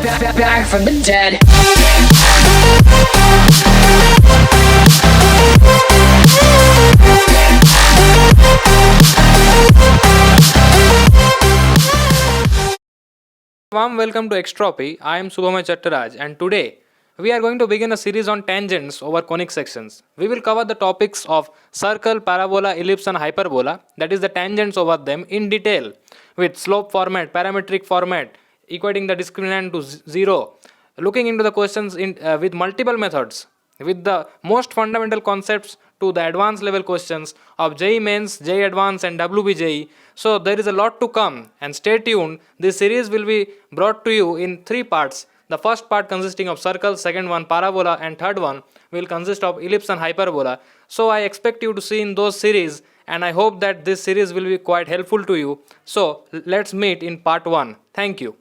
back from the dead. Warm welcome to XTROPY. I am Subhamoy Chattaraj, and today we are going to begin a series on tangents over conic sections. We will cover the topics of circle, parabola, ellipse and hyperbola, that is the tangents over them in detail with slope format, parametric format, equating the discriminant to 0, looking into the questions with multiple methods, with the most fundamental concepts to the advanced level questions of JEE Mains, JEE Advanced and WBJEE. So there is a lot to come, and stay tuned. This series will be brought to you in 3 parts. The first part consisting of circle, second one parabola, and third one will consist of ellipse and hyperbola. So I expect you to see in those series, and I hope that this series will be quite helpful to you. So let's meet in part 1. Thank you.